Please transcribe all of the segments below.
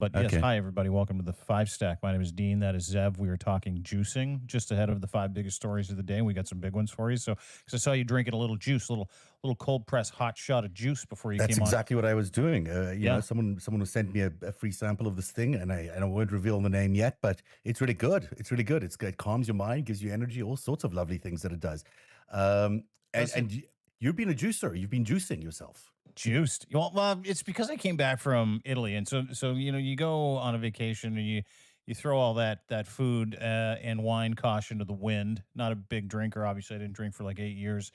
But yes, Okay. hi everybody. Welcome to the FiveStack. My name is Dean. That is Zev. We are talking juicing just ahead of the five biggest stories of the day. And we got some big ones for you. So, because I saw you drinking a little juice, little cold press hot shot of juice before you That's came on. exactly what I was doing. Yeah, Someone sent me a free sample of this thing, and I won't reveal the name yet, but it's really good. It's really good. It calms your mind, gives you energy, all sorts of lovely things that it does. Um, and does it and you've been a juicer. You've been juicing yourself. juiced? Well, it's because I came back from Italy, and so you go on a vacation and you throw all that food and wine caution to the wind. Not a big drinker, obviously. I didn't drink for like 8 years,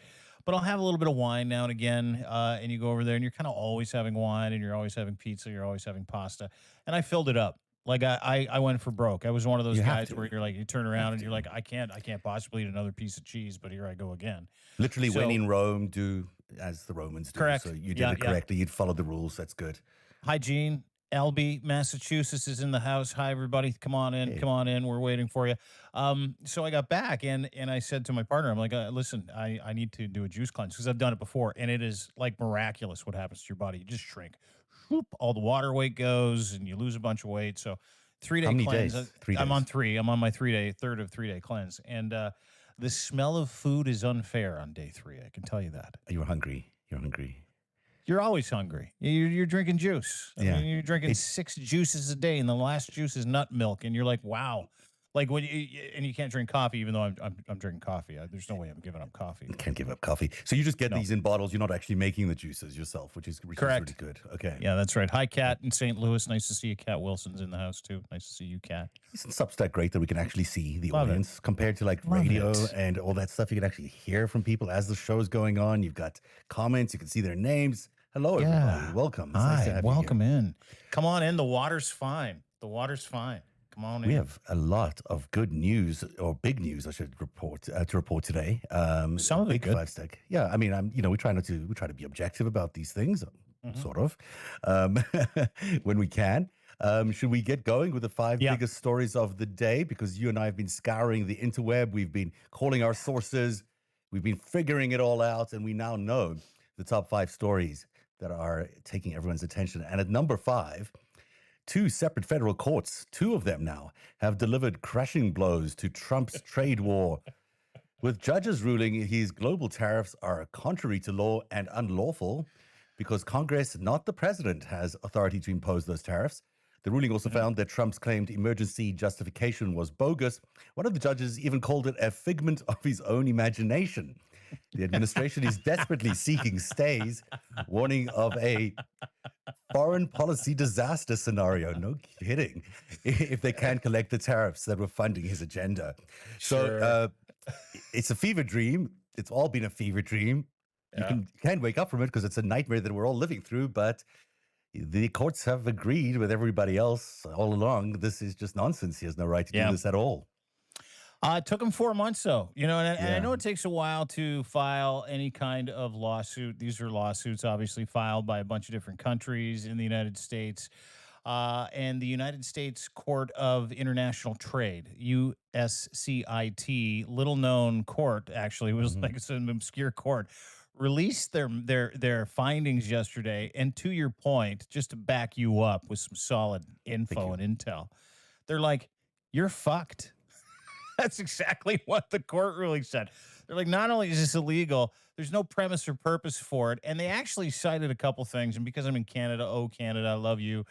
but I'll have a little bit of wine now and again. And you go over there, and you're kind of always having wine, and you're always having pizza, you're always having pasta, and I filled it up. Like I went for broke. I was one of those You have guys where to. you're like, you turn around Have and you're to. like, I can't possibly eat another piece of cheese, but here I go again. Literally, when So in Rome, do as the Romans do. So correct, you did yeah, it yeah. correctly. You'd followed the rules. That's good. Hi, Gene. LB, Massachusetts is in the house. Hi, everybody. Come on in. Come Hey, on in. We're waiting for you. So I got back and I said to my partner, I'm like, listen, I need to do a juice cleanse because I've done it before, and it is like miraculous what happens to your body. You just shrink. Whoop, all the water weight goes, and you lose a bunch of weight. So 3 day how many cleanse. days? 3 days. I'm on three. I'm on my third of 3 day cleanse, and the smell of food is unfair on day three. I can tell you that. You're hungry. You're hungry. You're always hungry. You're drinking juice. I Yeah. mean, you're drinking It 6 juices a day, and the last juice is nut milk, and you're like, wow. Like when and you can't drink coffee, even though I'm drinking coffee. There's no way I'm giving up coffee. can't give up coffee. So you just get No, these in bottles. You're not actually making the juices yourself, which is really correct. good. Okay. Yeah, that's right. Hi, Kat in St. Louis. Nice to see you. Kat Wilson's in the house too. Nice to see you, Kat. Isn't Substack great that we can actually see the Love it. audience compared to like Love radio it. and all that stuff? You can actually hear from people as the show's going on. You've got comments. You can see their names. Hello, everybody. Yeah. Welcome. It's nice to Hi. have you here. Welcome in. Come on in. The water's fine. The water's fine. Come on We in. have a lot of good news, or big news, I should report to report today. Some of it Big good. five stack. Yeah, I mean, we try to be objective about these things, Hmm. sort of, um, when we can. Should we get going with the five Yeah. biggest stories of the day? Because you and I have been scouring the interweb, we've been calling our sources, we've been figuring it all out, and we now know the top five stories that are taking everyone's attention. And at number five, two separate federal courts, two of them now, have delivered crushing blows to Trump's trade war, with judges ruling his global tariffs are contrary to law and unlawful because Congress, not the president, has authority to impose those tariffs. The ruling also Hmm. found that Trump's claimed emergency justification was bogus. One of the judges even called it a figment of his own imagination. The administration is desperately seeking stays, warning of a foreign policy disaster scenario. No kidding. If they can't collect the tariffs that were funding his agenda. So Sure. it's a fever dream. It's all been a fever dream. Yeah. Can't wake up from it because it's a nightmare that we're all living through. But the courts have agreed with everybody else all along. This is just nonsense. He has no right to do Yeah. this at all. It took him 4 months, though. And I Yeah. know it takes a while to file any kind of lawsuit. These are lawsuits, obviously, filed by a bunch of different countries in the United States. And the United States Court of International Trade, USCIT, little known court, actually, was Hmm. like it's an obscure court, released their findings yesterday. And to your point, just to back you up with some solid Thank info you. and intel, they're like, you're fucked. That's exactly what the court ruling said. They're like, not only is this illegal, there's no premise or purpose for it. And they actually cited a couple things. And because I'm in Canada, oh, Canada, I love you.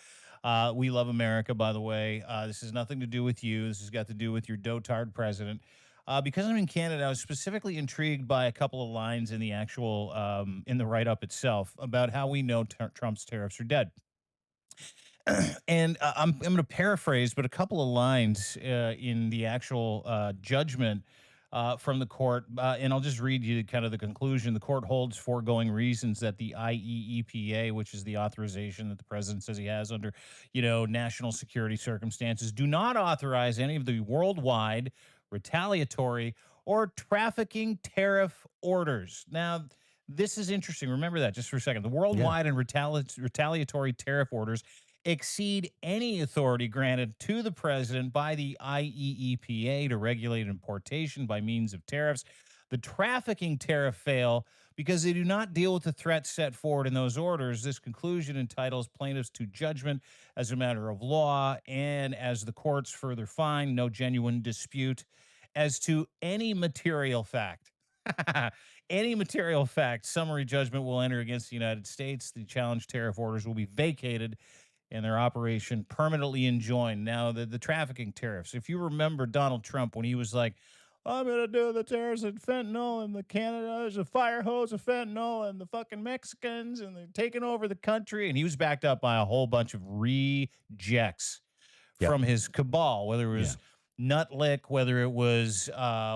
We love America, by the way. This has nothing to do with you. This has got to do with your dotard president. Because I'm in Canada, I was specifically intrigued by a couple of lines in the actual in the write up itself about how we know Trump's tariffs are dead. And I'm going to paraphrase, but a couple of lines in the actual judgment from the court, and I'll just read you kind of the conclusion. The court holds foregoing reasons that the IEEPA, which is the authorization that the president says he has under, national security circumstances, do not authorize any of the worldwide retaliatory or trafficking tariff orders. Now, this is interesting. Remember that just for a second. The Yeah. worldwide and retaliatory tariff orders exceed any authority granted to the president by the IEEPA to regulate importation by means of tariffs. The trafficking tariff fail because they do not deal with the threats set forward in those orders. This conclusion entitles plaintiffs to judgment as a matter of law, and as the courts further find, no genuine dispute as to any material fact. Any material fact, summary judgment will enter against the United States. The challenged tariff orders will be vacated and their operation permanently enjoined. Now, the trafficking tariffs, if you remember Donald Trump when he was like, I'm going to do the tariffs and fentanyl and the Canada, there's a fire hose of fentanyl and the fucking Mexicans and they're taking over the country. And he was backed up by a whole bunch of rejects Yeah. from his cabal, whether it Yeah. was Nutlick, whether it was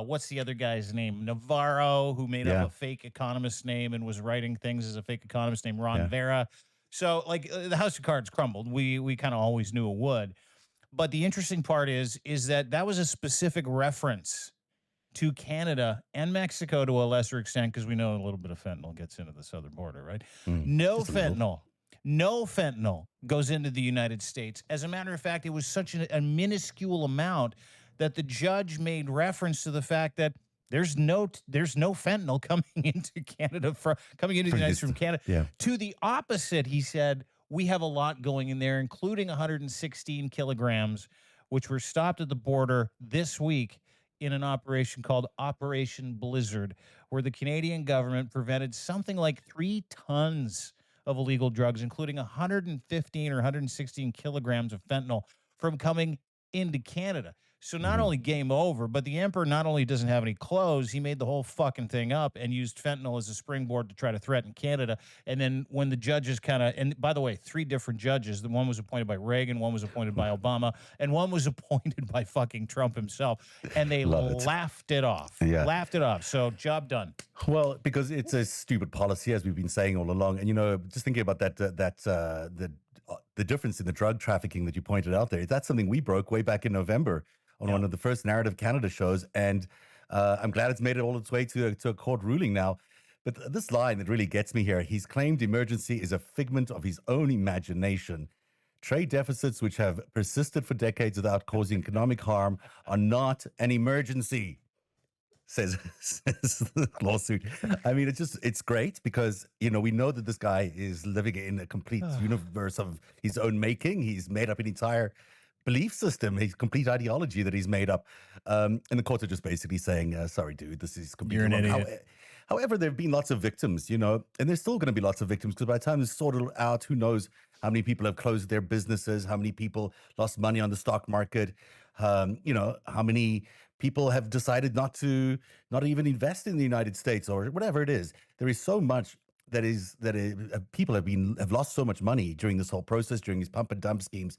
what's the other guy's name? Navarro, who made Yeah. up a fake economist name and was writing things as a fake economist named Ron Yeah. Vera. So like the house of cards crumbled. We kind of always knew it would. But the interesting part is that that was a specific reference to Canada and Mexico to a lesser extent, because we know a little bit of fentanyl gets into the southern border, right? No Just a little. fentanyl. No fentanyl goes into the United States. As a matter of fact, it was such a minuscule amount that the judge made reference to the fact that there's no fentanyl coming into Canada coming into the United States from Canada. Yeah. To the opposite, he said, we have a lot going in there, including 116 kilograms, which were stopped at the border this week in an operation called Operation Blizzard, where the Canadian government prevented something like 3 tons of illegal drugs, including 115 or 116 kilograms of fentanyl, from coming into Canada. So not Mhm. only game over, but the emperor not only doesn't have any clothes, he made the whole fucking thing up and used fentanyl as a springboard to try to threaten Canada. And then when the judges and by the way, 3 different judges, the one was appointed by Reagan, one was appointed by Obama, and one was appointed by fucking Trump himself. And they Love it. laughed it off. Yeah. Laughed it off. So job done. Well, because it's a stupid policy, as we've been saying all along. And, you know, just thinking about the difference in the drug trafficking that you pointed out there, that's something we broke way back in November on one of the first Narrative Canada shows. And I'm glad it's made it all its way to a court ruling now. But this line that really gets me here, he's claimed emergency is a figment of his own imagination. Trade deficits, which have persisted for decades without causing economic harm, are not an emergency, says the lawsuit. I mean, it's great because, you know, we know that this guy is living in a complete universe of his own making. He's made up an entire belief system, his complete ideology that he's made up. And the courts are just basically saying, sorry, dude, this is completely You're an wrong. idiot. However, there have been lots of victims, you know, and there's still going to be lots of victims because by the time it's sorted out, who knows how many people have closed their businesses, how many people lost money on the stock market, you know, how many people have decided not even invest in the United States or whatever it is. There is so much people have lost so much money during this whole process, during these pump and dump schemes.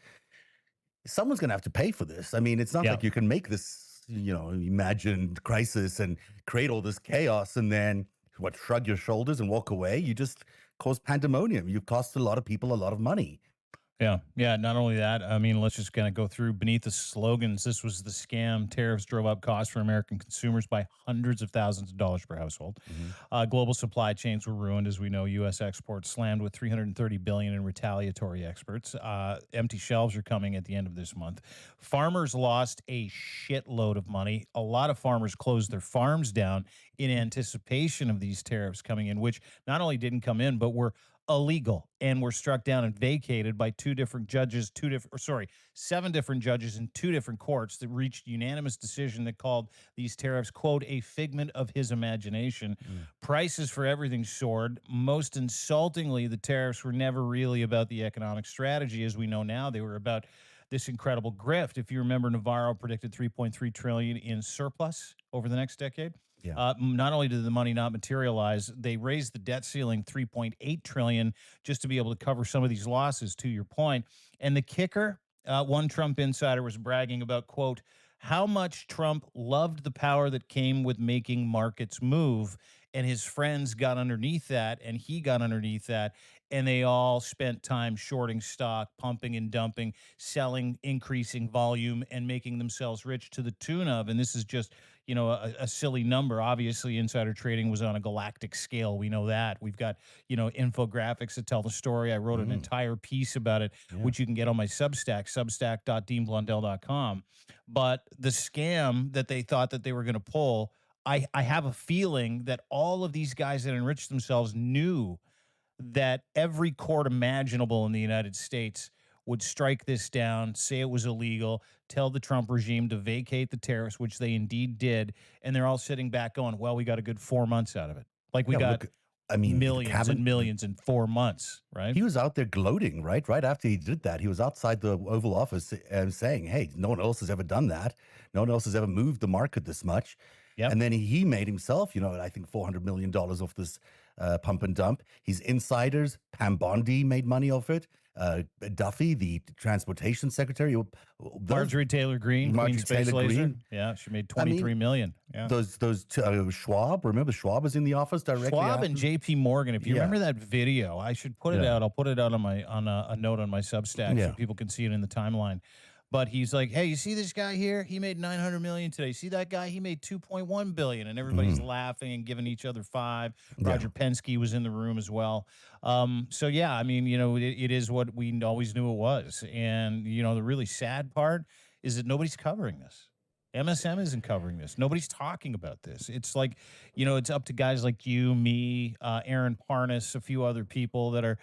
Someone's going to have to pay for this. I mean, it's not Yeah. like you can make this, you know, imagined crisis and create all this chaos and then shrug your shoulders and walk away. You just cause pandemonium. You cost a lot of people a lot of money. Yeah. Yeah. Not only that, I mean, let's just kind of go through beneath the slogans. This was the scam. Tariffs drove up costs for American consumers by hundreds of thousands of dollars per household. Global supply chains were ruined. As we know, U.S. exports slammed with $330 billion in retaliatory exports. Empty shelves are coming at the end of this month. Farmers lost a shitload of money. A lot of farmers closed their farms down in anticipation of these tariffs coming in, which not only didn't come in, but were illegal and were struck down and vacated by 7 different judges in 2 different courts that reached unanimous decision that called these tariffs, quote, a figment of his imagination. Prices for everything soared. Most insultingly, the tariffs were never really about the economic strategy. As we know now, they were about this incredible grift. If you remember, Navarro predicted 3.3 trillion in surplus over the next decade. Yeah. Not only did the money not materialize, they raised the debt ceiling 3.8 trillion just to be able to cover some of these losses, to your point. And the kicker, one Trump insider was bragging about, quote, how much Trump loved the power that came with making markets move. And his friends got underneath that, and he got underneath that, and they all spent time shorting stock, pumping and dumping, selling, increasing volume, and making themselves rich to the tune of. And this is just, you know, a silly number. Obviously, insider trading was on a galactic scale. We know that. We've got, you know, infographics that tell the story. I wrote an entire piece about it, which you can get on my Substack, substack.deanblundell.com. But the scam that they thought that they were going to pull, I have a feeling that all of these guys that enriched themselves knew that every court imaginable in the United States would strike this down, say it was illegal, tell the Trump regime to vacate the tariffs, which they indeed did. And they're all sitting back going, well, we got a good 4 months out of it. Like we Yeah, got look, I mean, the millions and cabinet, millions in 4 months, right? he was out there gloating, right? Right after he did that, he was outside the Oval Office and saying, "Hey, no one else has ever done that. No one else has ever moved the market this much." Yep. And then he made himself, I think $400 million off this pump and dump. His insiders, Pam Bondi, made money off it. Duffy, the transportation secretary, those Marjorie Taylor Greene, Queen Marjorie Space Taylor Laser. Greene. Yeah, she made I 23 mean, million. Yeah. Schwab. Remember, Schwab was in the office directly Schwab and after. JP Morgan, if you Yeah, remember that video, I should put it yeah, out. I'll put it out on my on a note on my Substack so yeah. people can see it in the timeline. But he's like, "Hey, you see this guy here? He made 900 million today. See that guy? He made 2.1 billion." And everybody's Mhm. laughing and giving each other five. Yeah. Roger Penske was in the room as well. So yeah, I mean, it is what we always knew it was. And the really sad part is that nobody's covering this. MSM isn't covering this. Nobody's talking about this. It's like, it's up to guys like you, me, Aaron Parnas, a few other people that are,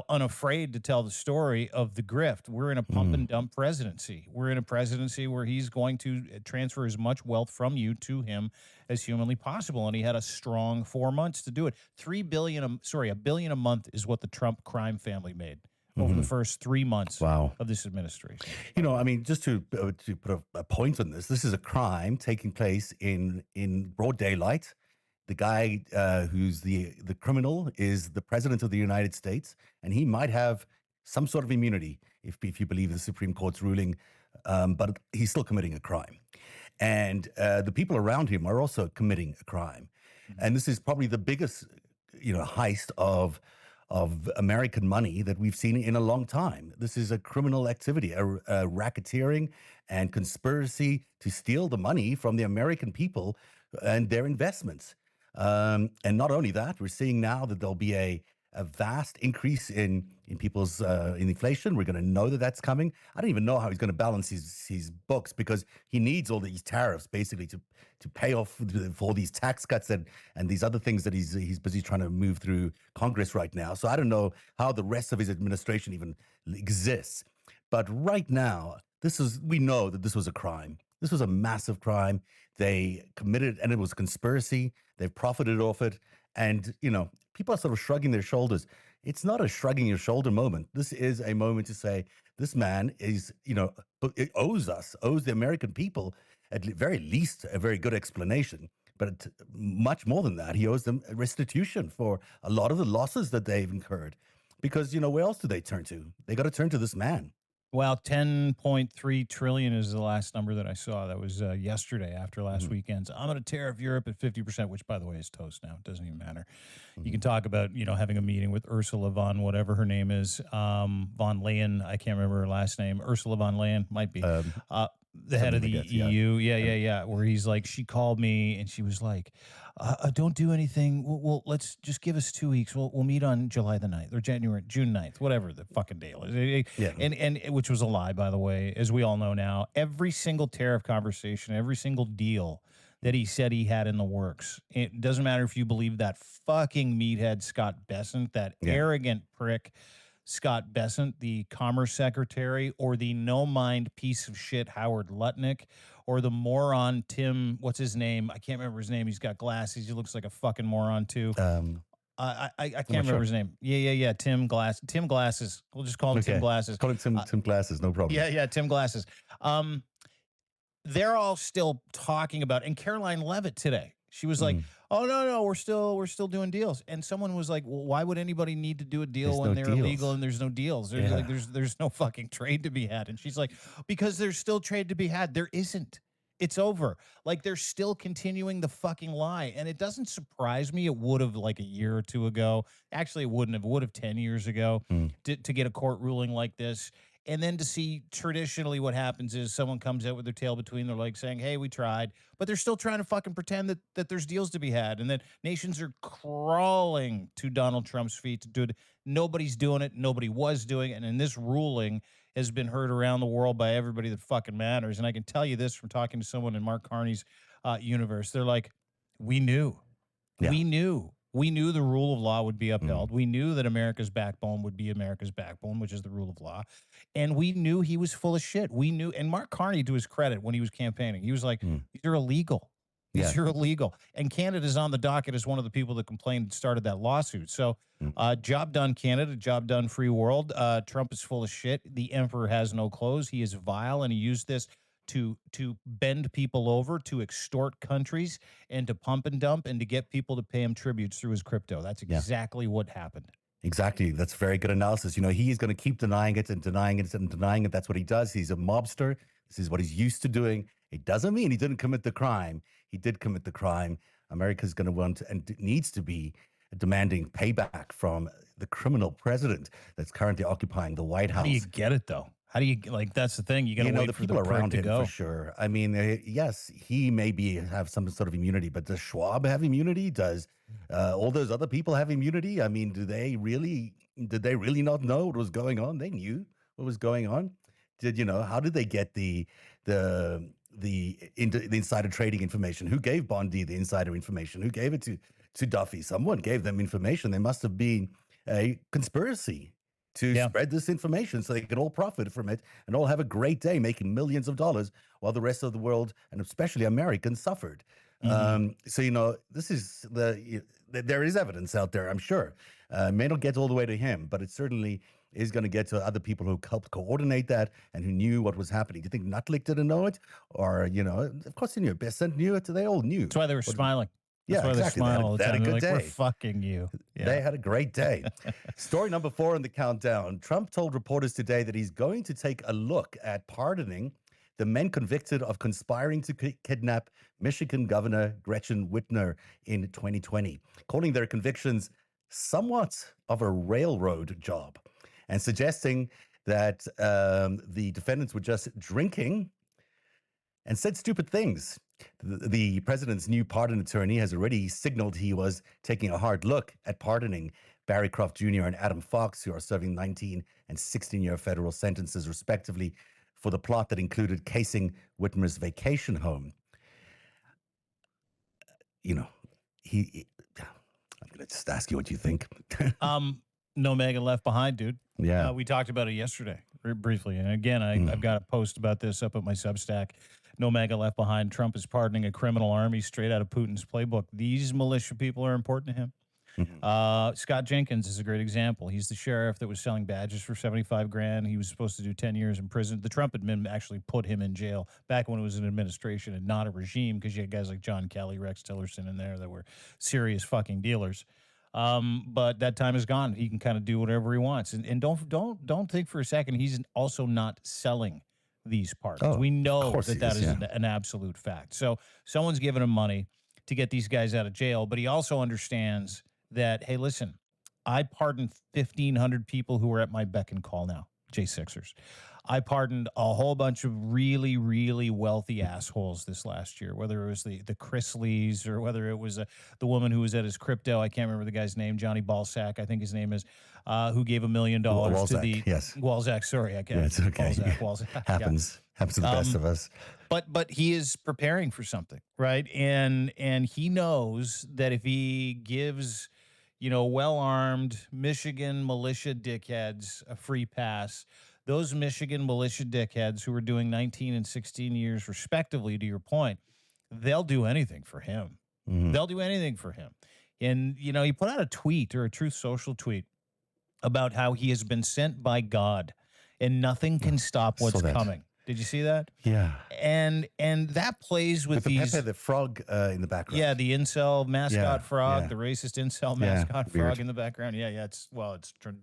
unafraid to tell the story of the grift. We're in a pump Mm. and dump presidency. We're in a presidency where he's going to transfer as much wealth from you to him as humanly possible. And he had a strong 4 months to do it. 3 billion, a billion a month is what the Trump crime family made over the Mhm. first 3 months Wow. of this administration. I mean, just to put a point on this is a crime taking place in broad daylight. The guy who's the criminal is the president of the United States, and he might have some sort of immunity if you believe the Supreme Court's ruling, but he's still committing a crime, and the people around him are also committing a crime, Mhm. and this is probably the biggest heist of American money that we've seen in a long time. This is a criminal activity, a racketeering and conspiracy to steal the money from the American people and their investments. And not only that, we're seeing now that there'll be a vast increase in people's in inflation. We're going to know that that's coming. I don't even know how he's going to balance his books because he needs all these tariffs basically to pay off for all these tax cuts and these other things that he's busy trying to move through Congress right now. So I don't know how the rest of his administration even exists. But right now, we know that this was a crime. This was a massive crime. They committed, and it was conspiracy. They've profited off it. And, people are sort of shrugging their shoulders. It's not a shrugging your shoulder moment. This is a moment to say, this man is, it owes the American people, at the very least, a very good explanation. But much more than that, he owes them a restitution for a lot of the losses that they've incurred. Because, where else do they turn to? They got to turn to this man. Well, 10.3 trillion is the last number that I saw. That was yesterday after last Mhm, weekend's. I'm going to tariff Europe at 50%, which by the way is toast now. It doesn't even matter. You mhm. can talk about, having a meeting with Ursula von whatever her name is, von Leyen. I can't remember her last name. Ursula von Leyen might be. Um, The head of Something the like that. Yeah. EU. Yeah, And yeah, yeah. Where he's like, she called me and she was like, don't do anything. Let's just give us 2 weeks. We'll meet on July the 9th or June 9th, whatever the fucking deal is. yeah. And which was a lie, by the way, as we all know now. Every single tariff conversation, every single deal that he said he had in the works. It doesn't matter if you believe that fucking meathead Scott Bessent, that Yeah. arrogant prick Scott Bessent, the Commerce Secretary, or the no mind piece of shit Howard Lutnick, or the moron Tim, what's his name? I can't remember his name. He's got glasses. He looks like a fucking moron too. I I'm not can't remember sure. his name. Yeah. Tim Glasses. We'll just call him Tim Okay. Glasses. Call it Tim Glasses. No problem. Yeah, Tim Glasses. Um, they're all still talking about, and Caroline Levitt today, she was like, Mhm. oh no, we're still doing deals. And someone was like, well, why would anybody need to do a deal There's when no they're illegal deals. and there's no deals? There's like Yeah. there's no fucking trade to be had. And she's like, because there's still trade to be had. There isn't. It's over. Like they're still continuing the fucking lie. And it doesn't surprise me. It would have like a year or two ago. Actually, it wouldn't have. It would have 10 years ago Mm. to get a court ruling like this. And then to see traditionally what happens is someone comes out with their tail between their legs saying, hey, we tried, but they're still trying to fucking pretend that there's deals to be had and that nations are crawling to Donald Trump's feet to do it. Nobody's doing it. Nobody was doing it. And in this ruling has been heard around the world by everybody that fucking matters. And I can tell you this from talking to someone in Mark Carney's universe. They're like, We knew. Yeah. We knew the rule of law would be Mm. upheld. We knew that America's backbone would be America's backbone, which is the rule of law. And we knew he was full of shit. We knew, and Mark Carney, to his credit, when he was campaigning, he was like, Mm. these are illegal. Yeah. These are illegal. And Canada's on the docket as one of the people that complained and started that lawsuit. So, job done, Canada. Job done, free world. Trump is full of shit. The emperor has no clothes. He is vile, and he used this to bend people over, to extort countries, and to pump and dump, and to get people to pay him tributes through his crypto. That's Yeah. exactly what happened. Exactly. That's very good analysis. You know, he's going to keep denying it and denying it and denying it. That's what he does. He's a mobster. This is what he's used to doing. It doesn't mean he didn't commit the crime. He did commit the crime. America's going to want and needs to be demanding payback from the criminal president that's currently occupying the White How do you House. get it, though? How do you, like, that's the thing. You got to You know, wait the for the people prick around to him go. for sure. I mean, yes, he maybe have some sort of immunity, but does Schwab have immunity? Does all those other people have immunity? I mean, did they really not know what was going on? They knew what was going on. How did they get the insider trading information? Who gave Bondi the insider information? Who gave it to Duffy? Someone gave them information. There must have been a conspiracy to spread this information so they could all profit from it and all have a great day making millions of dollars while the rest of the world, and especially Americans, suffered. So, this is there is evidence out there, I'm sure. May not get all the way to him, but it certainly is going to get to other people who helped coordinate that and who knew what was happening. Do you think Nutlick didn't know it? Or, of course he knew. Besant knew it. They all knew. That's why they were smiling. Yeah, That's why exactly. they smile all the They had time. a They're good like, we're day. fucking you. They had a great day. Story number 4 in the countdown. Trump told reporters today that he's going to take a look at pardoning the men convicted of conspiring to kidnap Michigan Governor Gretchen Whitmer in 2020, calling their convictions somewhat of a railroad job and suggesting that the defendants were just drinking and said stupid things. The president's new pardon attorney has already signaled he was taking a hard look at pardoning Barry Croft Jr. and Adam Fox, who are serving 19 and 16-year federal sentences, respectively, for the plot that included casing Whitmer's vacation home. I'm going to just ask you what you think. No Megan left behind, dude. Yeah. We talked about it yesterday briefly. And again, I've got a post about this up at my Substack. No MAGA left behind. Trump is pardoning a criminal army straight out of Putin's playbook. These militia people are important to him. Scott Jenkins is a great example. He's the sheriff that was selling badges for 75 grand. He was supposed to do 10 years in prison. The Trump admin actually put him in jail back when it was an administration and not a regime, because you had guys like John Kelly, Rex Tillerson in there that were serious fucking dealers. But that time is gone. He can kind of do whatever he wants. And don't think for a second he's also not selling these pardons. We know that is an absolute fact. So someone's giving him money to get these guys out of jail, but he also understands that, hey, listen, I pardoned 1,500 people who are at my beck and call now, J6ers. I pardoned a whole bunch of really, really wealthy assholes this last year, whether it was the Chrisleys or whether it was the woman who was at his crypto. I can't remember the guy's name, Johnny Ballsack, I think his name is, who gave $1 million to the Walzak. Sorry, I can't. Yeah, it's okay. Walzak. Happens to the best of us. But he is preparing for something, right? And he knows that if he gives, well-armed Michigan militia dickheads a free pass, those Michigan militia dickheads who are doing 19 and 16 years respectively, to your point, they'll do anything for him. They'll do anything for him. And, he put out a tweet, or a Truth Social tweet, about how he has been sent by God and nothing can stop what's coming. Did you see that? Yeah. And that plays with the these Pepe the frog in the background. Yeah, the incel mascot frog, yeah. the racist incel mascot frog weird. in the background. Yeah, it's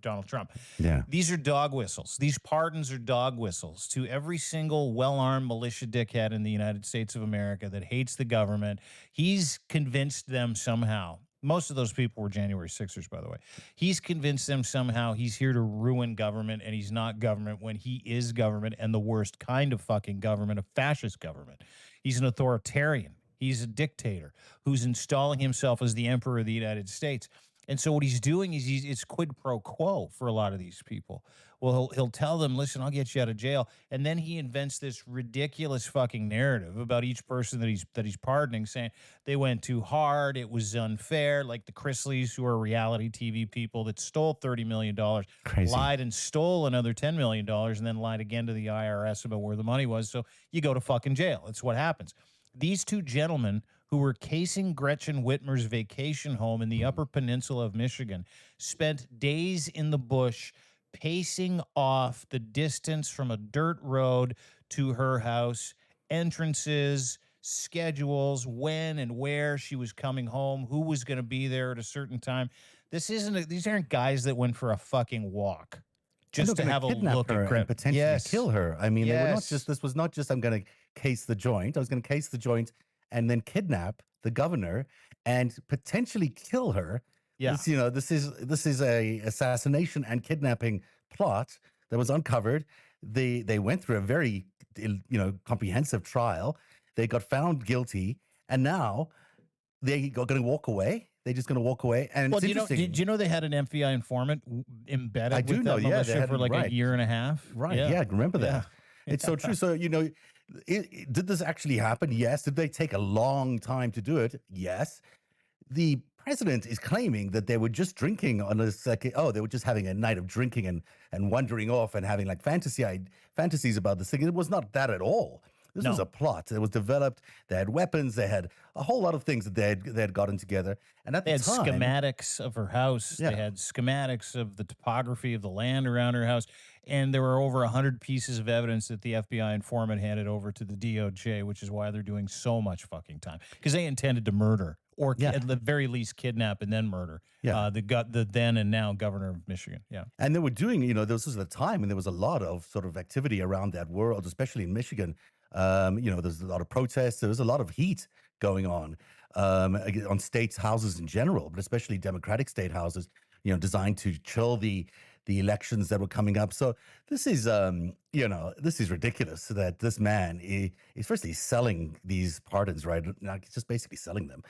Donald Trump. Yeah. These are dog whistles. These pardons are dog whistles to every single well-armed militia dickhead in the United States of America that hates the government. He's convinced them somehow. Most of those people were January 6ers, by the way. He's convinced them somehow he's here to ruin government, and he's not government when he is government, and the worst kind of fucking government, a fascist government. He's an authoritarian. He's a dictator who's installing himself as the emperor of the United States. And so what he's doing is it's quid pro quo for a lot of these people. Well, he'll tell them, "Listen, I'll get you out of jail," and then he invents this ridiculous fucking narrative about each person that he's pardoning, saying they went too hard, it was unfair. Like the Chrisleys, who are reality TV people that stole $30 million, Crazy. lied and stole another $10 million, and then lied again to the IRS about where the money was. So you go to fucking jail. That's what happens. These two gentlemen who were casing Gretchen Whitmer's vacation home in the Mhm. Upper Peninsula of Michigan spent days in the bush pacing off the distance from a dirt road to her house, entrances, schedules, when and where she was coming home, who was going to be there at a certain time. These aren't guys that went for a fucking walk And they're just to going to have a kidnap look at her and Gretchen. potentially Yes. kill her. I mean, they were not just, Yes. this was not just, I'm going to case the joint. I was going to case the joint and then kidnap the governor and potentially kill her. Yeah. This is a assassination and kidnapping plot that was uncovered. They went through a very, comprehensive trial. They got found guilty, and now they are going to walk away. They're just going to walk away. And Well, it's did interesting. you know they had an FBI informant I embedded do with know. that Yeah, they militia had for it like a right. year and a half? Right. Yeah. Yeah, I remember Yeah. that. It's so true. So, did this actually happen? Yes. Did they take a long time to do it? Yes. The president is claiming that they were just drinking on a second. Oh, they were just having a night of drinking and wandering off and having like fantasies about this thing. It was not that at all. This was No. a plot that was developed. They had weapons. They had a whole lot of things that they had gotten together. And at They the had time, schematics of her house. They yeah, had schematics of the topography of the land around her house. And there were over 100 pieces of evidence that the FBI informant handed over to the DOJ, which is why they're doing so much fucking time because they intended to murder or yeah, at the very least kidnap and then murder yeah. the then and now governor of Michigan. Yeah. And they were doing, this was the time, and there was a lot of sort of activity around that world, especially in Michigan. There's a lot of protests. There was a lot of heat going on states' houses in general, but especially Democratic state houses, designed to chill the elections that were coming up. So this is ridiculous that this man is firstly selling these pardons, right? Now he's just basically selling them,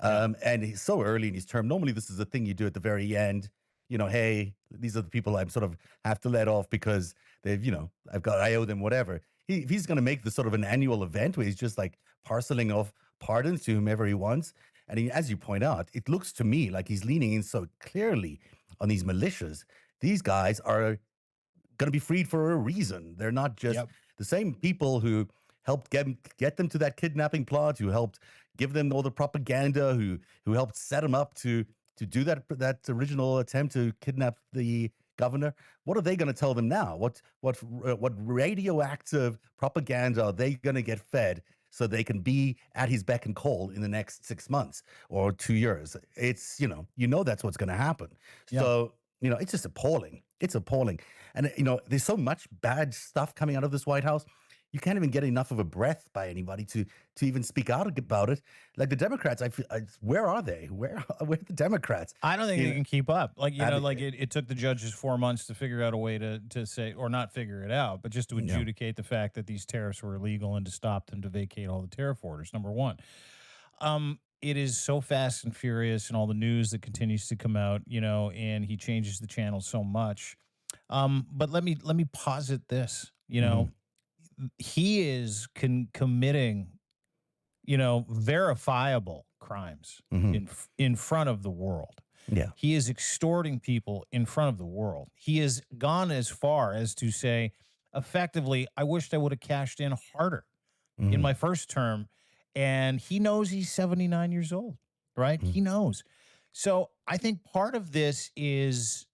Yeah. and he's so early in his term. Normally, this is the thing you do at the very end. Hey, these are the people I sort of have to let off because they've, I owe them whatever. If he's going to make this sort of an annual event where he's just like parceling off pardons to whomever he wants. And as you point out, it looks to me like he's leaning in so clearly on these militias. These guys are going to be freed for a reason. They're not just Yep. the same people who helped get them to that kidnapping plot, who helped give them all the propaganda, who helped set them up to do that original attempt to kidnap the governor. What are they going to tell them now? What radioactive propaganda are they going to get fed so they can be at his beck and call in the next 6 months or 2 years? It's that's what's going to happen. Yeah. So it's just appalling. It's appalling, and there's so much bad stuff coming out of this White House. You can't even get enough of a breath by anybody to even speak out about it. Like the Democrats, where are they? Where are the Democrats? I don't think You they know, can keep up. Like, I mean, like it took the judges 4 months to figure out a way to say, or not figure it out, but just to yeah, adjudicate the fact that these tariffs were illegal and to stop them to vacate all the tariff orders. Number one. It is so fast and furious and all the news that continues to come out, and he changes the channel so much. But let me posit this, hmm he is committing, verifiable crimes hmm in front of the world. yeah, He is extorting people in front of the world. He has gone as far as to say, effectively, I wished I would have cashed in harder in hmm my first term. And he knows he's 79 years old, right? hmm He knows. So I think part of this is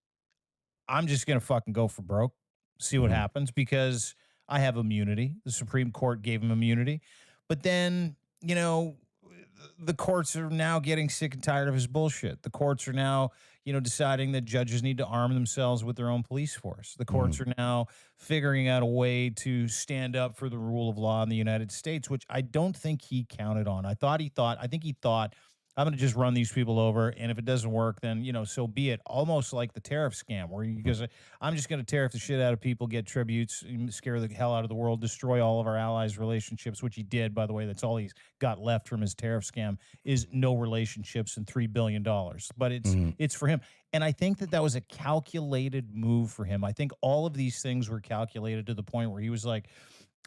I'm just going to fucking go for broke, see what hmm happens because I have immunity. The Supreme Court gave him immunity. But then, the courts are now getting sick and tired of his bullshit. The courts are now, deciding that judges need to arm themselves with their own police force. The courts hmm are now figuring out a way to stand up for the rule of law in the United States, which I don't think he counted on. I think he thought I'm going to just run these people over. And if it doesn't work, then, so be it. Almost like the tariff scam where you goes, I'm just going to tariff the shit out of people, get tributes, scare the hell out of the world, destroy all of our allies' relationships, which he did, by the way. That's all he's got left from his tariff scam is no relationships and $3 billion. But Mhm. it's for him. And I think that was a calculated move for him. I think all of these things were calculated to the point where he was like,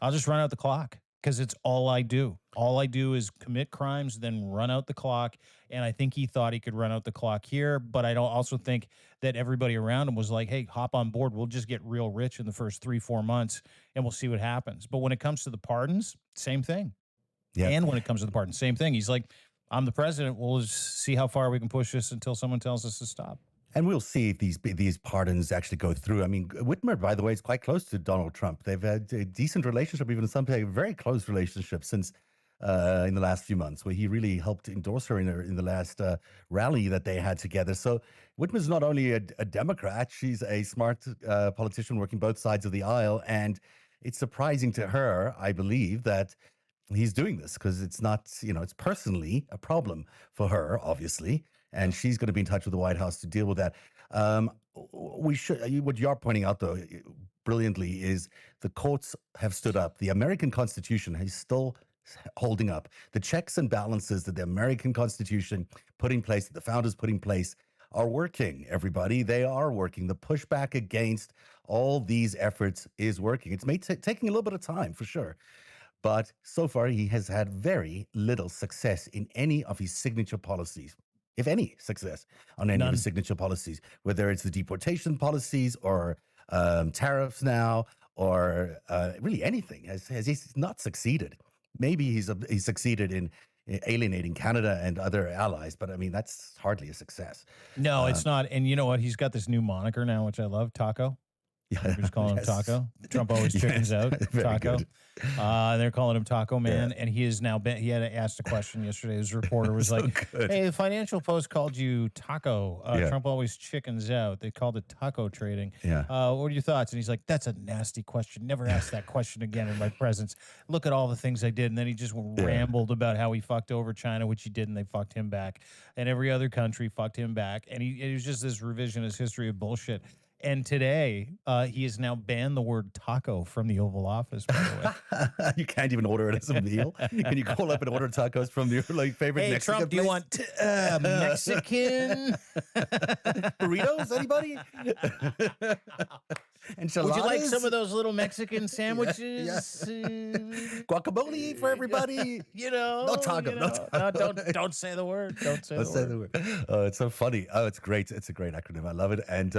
I'll just run out the clock because it's all I do. All I do is commit crimes, then run out the clock. And I think he thought he could run out the clock here. But I don't also think that everybody around him was like, hey, hop on board. We'll just get real rich in the first 3, 4 months and we'll see what happens. But when it comes to the pardons, same thing. Yeah. And when it comes to the pardons, same thing. He's like, I'm the president. We'll just see how far we can push this until someone tells us to stop. And we'll see if these pardons actually go through. I mean, Whitmer, by the way, is quite close to Donald Trump. They've had a decent relationship, even some a very close relationship since in the last few months, where he really helped endorse her in the last rally that they had together. So Whitmer's not only a Democrat, she's a smart politician working both sides of the aisle. And it's surprising to her, I believe, that he's doing this because it's not, it's personally a problem for her, obviously, and she's going to be in touch with the White House to deal with that. We should, what you're pointing out, though, brilliantly, is the courts have stood up. The American Constitution is still holding up. The checks and balances that the American Constitution put in place, that the founders put in place, are working, everybody. They are working. The pushback against all these efforts is working. It's taking a little bit of time, for sure. But so far, he has had very little success in any of his signature policies, if any success on any of his None. signature policies, whether it's the deportation policies or tariffs now, or really anything. Has he not succeeded? Maybe he's succeeded in alienating Canada and other allies, but I mean, that's hardly a success. No, Uh, it's not. And you know what? He's got this new moniker now, which I love, Taco. yeah, Everybody's calling him yes. Taco. Trump always chickens Yes, out. very Taco. good. They're calling him Taco Yeah, Man, and he is now. He had asked a question yesterday. His reporter was so like, good. "Hey, the Financial Post called you Taco. Yeah, Trump always chickens out. They called it taco trading. yeah. What are your thoughts?" And he's like, "That's a nasty question. Never ask that question again in my presence. Look at all the things I did." And then he just Yeah. rambled about how he fucked over China, which he did, and they fucked him back, and every other country fucked him back, and it was just this revisionist history of bullshit. And today, he has now banned the word taco from the Oval Office, by the way. You can't even order it as a meal. Can you call up and order tacos from your favorite Hey, Mexican Trump, do you place? want Mexican? Burritos? Anybody? Would you like some Enchiladas? of those little Mexican Yeah, sandwiches? guacamole for everybody? No taco. No No, taco. don't say the word. Don't say Don't the say the word. word. Oh, it's so funny. Oh, it's great. It's a great acronym. I love it. And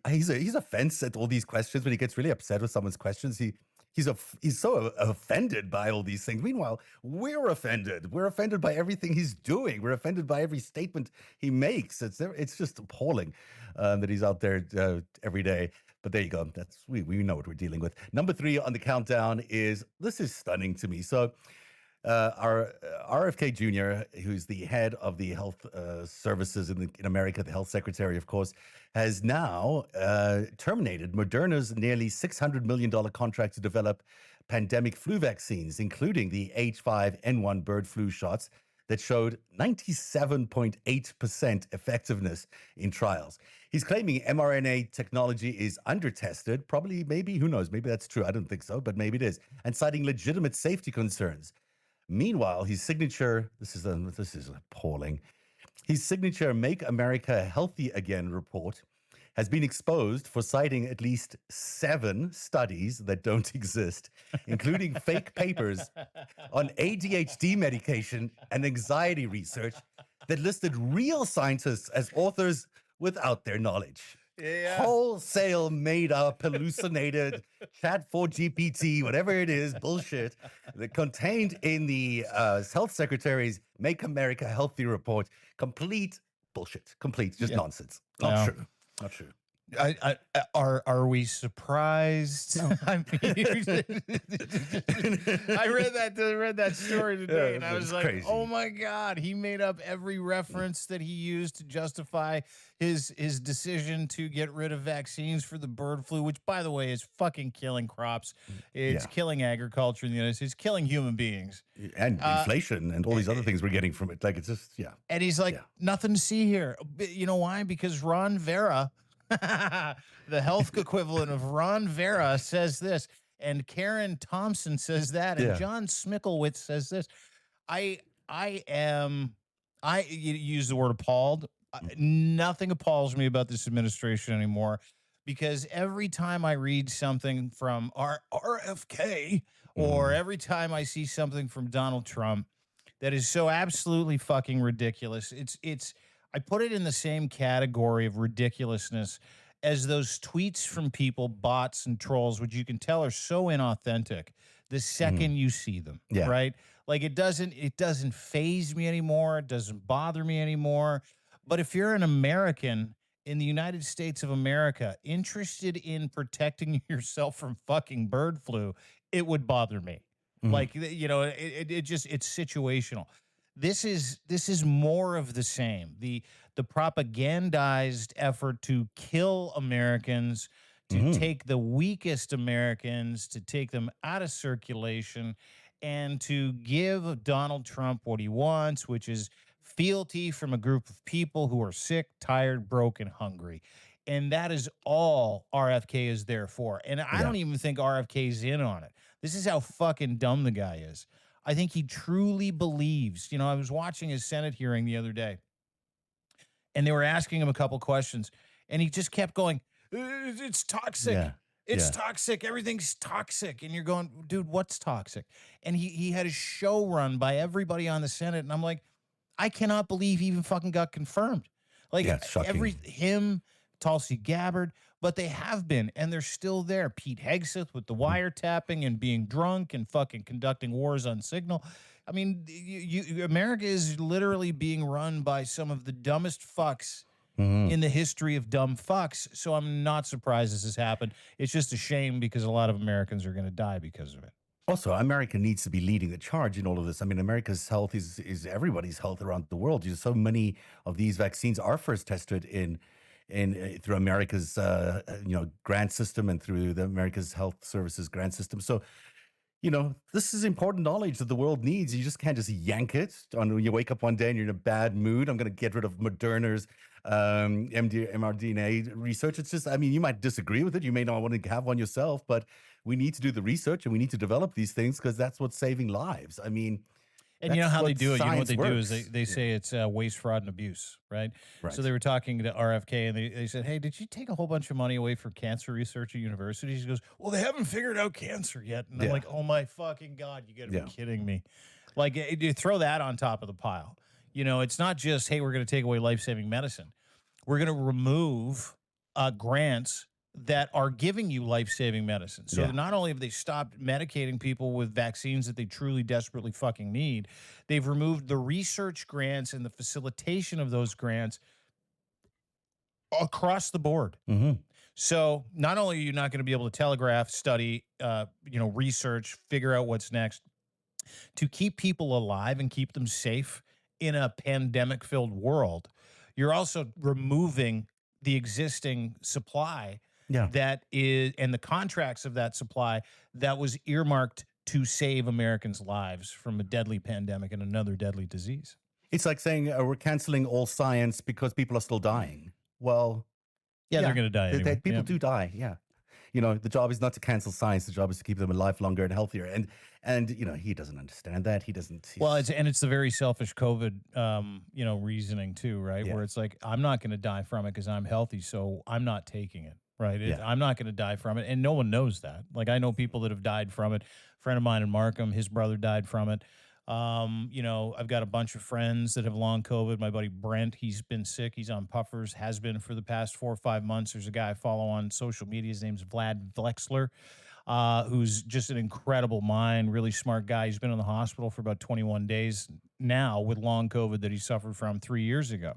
he's a fence at all these questions. When he gets really upset with someone's questions, he's so offended by all these things. Meanwhile, we're offended. We're offended by everything he's doing. We're offended by every statement he makes. It's just appalling that he's out there every day. But there you go. We know what we're dealing with. Number 3 on the countdown this is stunning to me. So our RFK Jr., who's the head of the health services in America, the health secretary, of course, has now terminated Moderna's nearly $600 million contract to develop pandemic flu vaccines, including the H5N1 bird flu shots that showed 97.8% effectiveness in trials. He's claiming mRNA technology is under-tested. Probably, maybe, who knows? Maybe that's true. I don't think so, but maybe it is. And citing legitimate safety concerns. Meanwhile, his signature, this is appalling. His signature Make America Healthy Again report has been exposed for citing at least 7 studies that don't exist, including fake papers on ADHD medication and anxiety research that listed real scientists as authors without their knowledge. Yeah. Wholesale made up, hallucinated, chat 4GPT, whatever it is, bullshit that contained in the health secretary's Make America Healthy report. Complete bullshit. Complete, just Yeah. nonsense. Not Yeah. true. Not true. Are we surprised? No. I mean, I read that story today, Yeah, and I it's was like, "Oh crazy. my god!" He made up every reference that he used to justify his decision to get rid of vaccines for the bird flu, which, by the way, is fucking killing crops. It's Yeah. killing agriculture in the United States. It's killing human beings. And Uh, inflation and all these other things we're getting from it. Like, it's just, yeah. And he's like, Yeah. nothing to see here. You know why? Because Ron Vera, the health equivalent of Ron Vera, says this, and Karen Thompson says that, and Yeah. John Smicklewitz says this. I I am you use the word appalled. Nothing appalls me about this administration anymore because every time I read something from RFK or Mhm. every time I see something from Donald Trump that is so absolutely fucking ridiculous. It's I put it in the same category of ridiculousness as those tweets from people, bots and trolls, which you can tell are so inauthentic the Mhm. second you see them, Yeah. right? Like it doesn't phase me anymore, it doesn't bother me anymore. But if you're an American in the United States of America interested in protecting yourself from fucking bird flu, it would bother me. Mhm. Like it just it's situational. This is more of the same. The propagandized effort to kill Americans, to Mhm. take the weakest Americans, to take them out of circulation, and to give Donald Trump what he wants, which is fealty from a group of people who are sick, tired, broken, hungry. And that is all RFK is there for. And I Yeah. don't even think RFK's in on it. This is how fucking dumb the guy is. I think he truly believes. I was watching his Senate hearing the other day, and they were asking him a couple questions, and he just kept going, It's toxic. Yeah. It's Yeah. toxic. Everything's toxic." And you're going, dude, what's toxic? And he had a show run by everybody on the Senate. And I'm like, I cannot believe he even fucking got confirmed. Like Yeah. It's shocking. him, Tulsi Gabbard, but they have been, and they're still there. Pete Hegseth with the Mhm. wiretapping and being drunk and fucking conducting wars on signal. I mean, America is literally being run by some of the dumbest fucks Mhm. in the history of dumb fucks. So I'm not surprised this has happened. It's just a shame because a lot of Americans are going to die because of it. Also, America needs to be leading the charge in all of this. I mean, America's health is everybody's health around the world. So many of these vaccines are first tested in through America's grant system and through the America's Health Services grant system. So this is important knowledge that the world needs. You just can't just yank it on when you wake up one day and you're in a bad mood. I'm going to get rid of Moderna's mRNA research. It's just, I mean, you might disagree with it. You may not want to have one yourself, but we need to do the research and we need to develop these things because that's what's saving lives. I mean, And you know that's how they what do it. You know what science they do is they, works. they Yeah, say it's waste, fraud, and abuse, right? So right. they were talking to RFK and they said, "Hey, did you take a whole bunch of money away for cancer research at universities?" He goes, "Well, they haven't figured out cancer yet." And I'm Yeah, like, "Oh my fucking God, you got to be yeah. kidding me." Like, you throw that on top of the pile. It's not just, hey, we're going to take away life saving medicine. We're going to remove grants that are giving you life-saving medicine. So Yeah. not only have they stopped medicating people with vaccines that they truly desperately fucking need, they've removed the research grants and the facilitation of those grants across the board. Hmm. So not only are you not going to be able to telegraph, study, research, figure out what's next to keep people alive and keep them safe in a pandemic-filled world, you're also removing the existing supply Yeah. that is and the contracts of that supply that was earmarked to save Americans' lives from a deadly pandemic and another deadly disease. It's like saying we're canceling all science because people are still dying. Well, Yeah, they're yeah, going to die anyway. people Yeah. do die. Yeah. The job is not to cancel science. The job is to keep them alive longer and healthier. And he doesn't understand that. He doesn't. Well, He's it's the very selfish COVID, reasoning too, right? yeah, Where it's like I'm not going to die from it because I'm healthy, so I'm not taking it, right? yeah. I'm not going to die from it, and no one knows that. Like I know people that have died from it. A friend of mine in Markham, his brother died from it. I've got a bunch of friends that have long COVID. My buddy Brent, he's been sick. He's on puffers, has been for the past 4 or 5 months. There's a guy I follow on social media. His name's Vlad Vlexler, who's just an incredible mind, really smart guy. He's been in the hospital for about 21 days now with long COVID that he suffered from 3 years ago.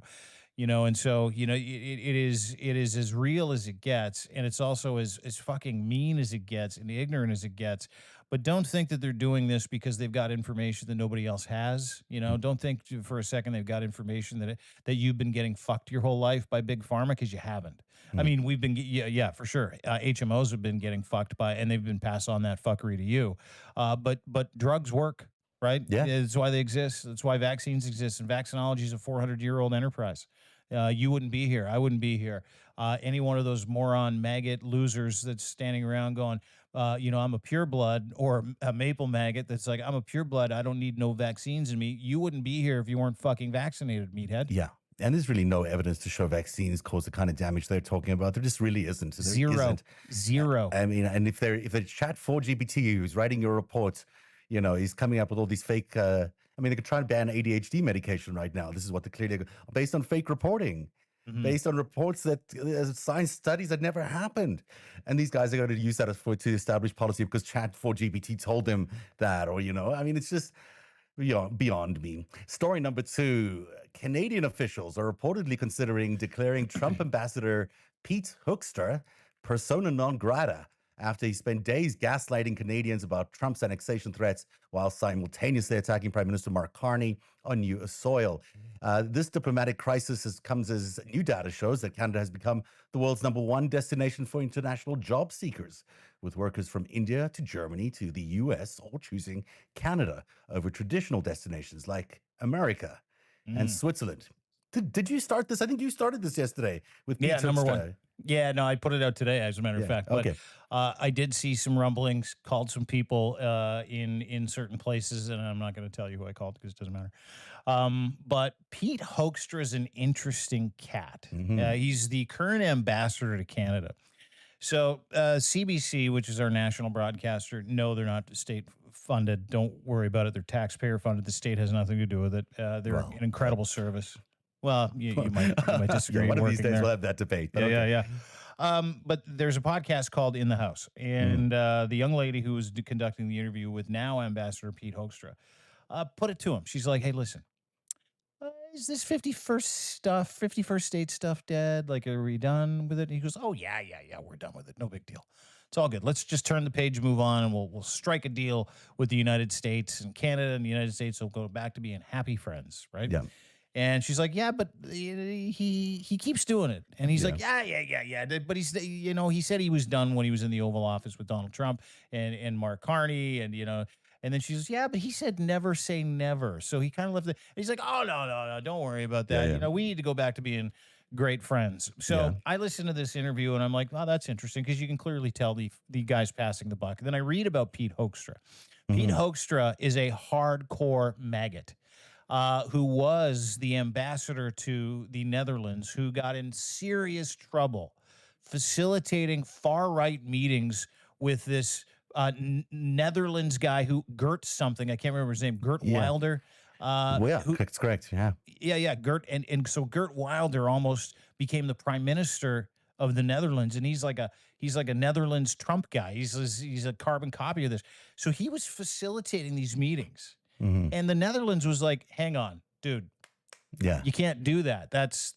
And so it is as real as it gets, and it's also as fucking mean as it gets and ignorant as it gets. But don't think that they're doing this because they've got information that nobody else has. Don't think for a second they've got information that you've been getting fucked your whole life by big pharma, because you haven't. I Mm. mean, we've been, yeah, for sure. HMOs have been getting fucked by, and they've been passed on that fuckery to you. But drugs work, right? Yeah. It's why they exist. That's why vaccines exist, and vaccinology is a 400-year-old enterprise. You wouldn't be here. I wouldn't be here. Any one of those moron maggot losers that's standing around going, I'm a pureblood, or a maple maggot that's like, I'm a pureblood, I don't need no vaccines in me. You wouldn't be here if you weren't fucking vaccinated, meathead. Yeah. And there's really no evidence to show vaccines cause the kind of damage they're talking about. There just really isn't. There Zero. isn't. Zero. I mean, and if the chat 4GPT who's writing your report, he's coming up with all these fake. I mean, they could try and ban ADHD medication right now. This is what the clearly based on fake reporting, Mhm. based on reports that science studies that never happened, and these guys are going to use that to establish policy because chat 4GPT told them that, or I mean, it's just beyond me. Story number 2: Canadian officials are reportedly considering declaring Trump ambassador Pete Hoekstra persona non grata after he spent days gaslighting Canadians about Trump's annexation threats while simultaneously attacking Prime Minister Mark Carney on U.S. soil. This diplomatic crisis comes as new data shows that Canada has become the world's #1 destination for international job seekers, with workers from India to Germany to the U.S. all choosing Canada over traditional destinations like America and Mm. Switzerland. Did you start this? I think you started this yesterday with Pete Yeah, number one. Hoekstra. Yeah, no, I put it out today, as a matter of Yeah. fact. But Okay. I did see some rumblings, called some people in certain places, and I'm not going to tell you who I called because it doesn't matter. But Pete Hoekstra is an interesting cat. Hmm. He's the current ambassador to Canada. So CBC, which is our national broadcaster, no, they're not state funded. Don't worry about it. They're taxpayer funded. The state has nothing to do with it. They're Well, an incredible service. Well, you might yeah, disagree one of these working days there. we'll have that debate. But Yeah, yeah, okay. yeah. But there's a podcast called In the House, Mhm. and the young lady who was conducting the interview with now Ambassador Pete Hoekstra put it to him. She's like, "Hey, listen, is this 51st state stuff dead? Like, are we done with it?" And he goes, "Oh yeah, yeah, yeah, we're done with it. No big deal. It's all good. Let's just turn the page, move on, and we'll strike a deal with the United States, and Canada and the United States will go back to being happy friends, right?" Yeah. And she's like, "Yeah, but he keeps doing it." And he's Yeah. like, "Yeah, yeah, yeah, yeah." But he said he was done when he was in the Oval Office with Donald Trump and Mark Carney, and. And then she says, "Yeah, but he said never say never." So he kind of left it. He's like, "Oh no, no, no, don't worry about Yeah. that. Yeah. We need to go back to being great friends." Yeah. So I listened to this interview and I'm like, "Oh, that's interesting," because you can clearly tell the guy's passing the buck. And then I read about Pete Hoekstra. Pete Mhm. Hoekstra is a hardcore maggot who was the ambassador to the Netherlands, who got in serious trouble facilitating far right meetings with this Netherlands guy who Gert something, I can't remember his name, Gert Yeah. Wilder. Well, yeah, Who that's correct. Yeah. Yeah, Gert, and so Gert Wilder almost became the prime minister of the Netherlands, and he's like a Netherlands Trump guy. He's a carbon copy of this. So he was facilitating these meetings, Hmm. and the Netherlands was like, "Hang on, dude, Yeah. you can't do that. That's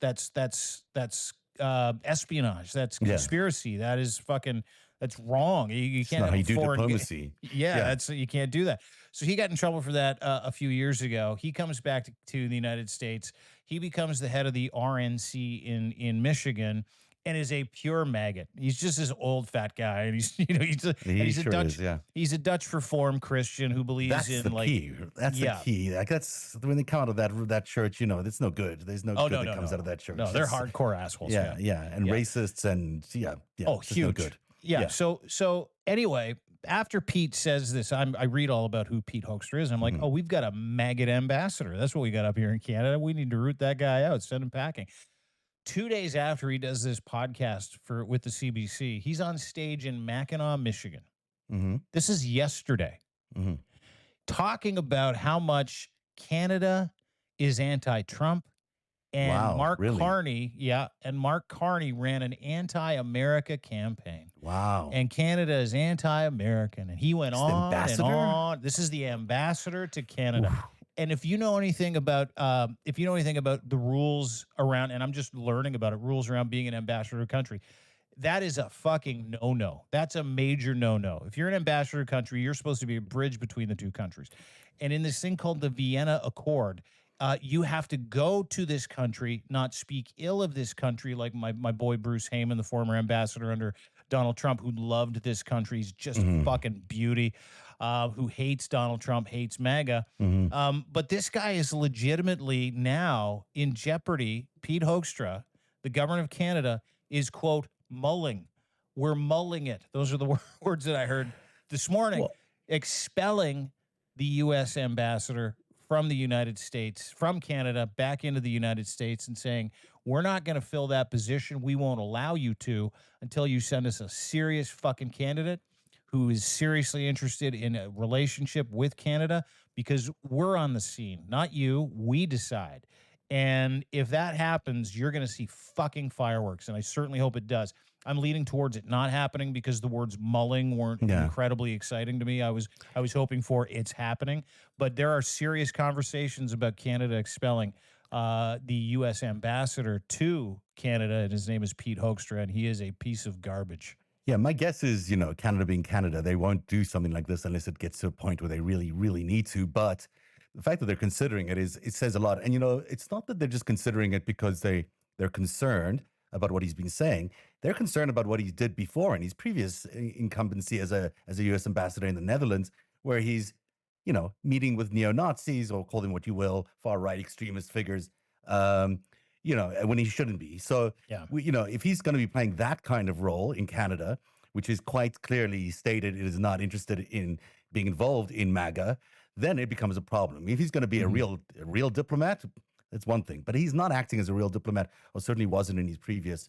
espionage. That's Yeah. conspiracy. That is fucking. That's wrong. You It's can't not have how a you do foreign. diplomacy. Yeah, Yeah. that's you can't do that." So he got in trouble for that a few years ago. He comes back to the United States. He becomes the head of the RNC in Michigan, and is a pure maggot. He's just this old fat guy, and he's He he's a sure Dutch is. Yeah. he's a Dutch Reformed Christian who believes That's in the like, key. That's the yeah. key. Like that's when they come out of that church. That's no good. There's no Oh good no, that no, comes no, out of no, that church. no. They're hardcore assholes. Yeah, Yeah, yeah, and yeah. racists and yeah, Oh, it's just no huge. good. Yeah. Yeah. So anyway, after Pete says this, I read all about who Pete Hoekstra is. And I'm like, Mhm. oh, we've got a maggot ambassador. That's what we got up here in Canada. We need to root that guy out. Send him packing. 2 days after he does this podcast with the CBC, he's on stage in Mackinac, Michigan. Mhm. This is yesterday, Mhm. talking about how much Canada is anti-Trump. And Wow, Mark really? Carney, yeah, and Mark Carney ran an anti-America campaign. Wow. And Canada is anti-American. And he went It's the on and ambassador? on. This is the ambassador to Canada. Oof. And if you know anything about the rules around, and I'm just learning about it, rules around being an ambassador country, that is a fucking no no. That's a major no no. If you're an ambassador country, you're supposed to be a bridge between the two countries. And in this thing called the Vienna Accord, you have to go to this country, not speak ill of this country, like my boy Bruce Heyman, the former ambassador under Donald Trump, who loved this country. He's just a Hmm. fucking beauty, who hates Donald Trump, hates MAGA. Hmm. But this guy is legitimately now in jeopardy. Pete Hoekstra, the government of Canada, is, quote, mulling. We're mulling it. Those are the words that I heard this morning, Well, expelling the U.S. ambassador from the United States, from Canada, back into the United States, and saying, we're not going to fill that position. We won't allow you to until you send us a serious fucking candidate who is seriously interested in a relationship with Canada, because we're on the scene, not you. We decide. And if that happens, you're going to see fucking fireworks. And I certainly hope it does. I'm leaning towards it not happening because the words mulling weren't yeah. incredibly exciting to me. I was hoping for it's happening, but there are serious conversations about Canada expelling the U.S. ambassador to Canada, and his name is Pete Hoekstra, and he is a piece of garbage. Yeah, my guess is, Canada being Canada, they won't do something like this unless it gets to a point where they really, really need to. But the fact that they're considering it says a lot. And it's not that they're just considering it because they're concerned about what he's been saying. They're concerned about what he did before in his previous incumbency as a U.S. ambassador in the Netherlands, where he's, meeting with neo Nazis, or call them what you will, far right extremist figures. Um, when he shouldn't be. So Yeah. if he's going to be playing that kind of role in Canada, which is quite clearly stated it is not interested in being involved in MAGA, then it becomes a problem. If he's going to be Mhm. a real diplomat, that's one thing. But he's not acting as a real diplomat, or certainly wasn't in his previous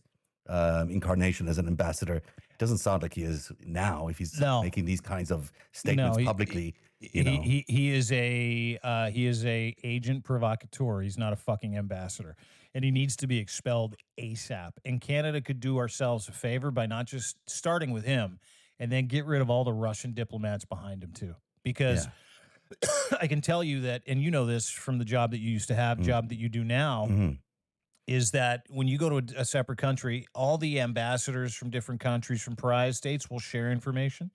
incarnation as an ambassador. It doesn't sound like he is now. If he's No, making these kinds of no, statements publicly, you know. he is a agent provocateur. He's not a fucking ambassador, and he needs to be expelled ASAP. And Canada could do ourselves a favor by not just starting with him, and then get rid of all the Russian diplomats behind him too. Because Yeah. I can tell you that, and you know this from the job that you used to have, job that you do now, Mm-hmm. is that when you go to a separate country, all the ambassadors from different countries, from pariah states, will share information.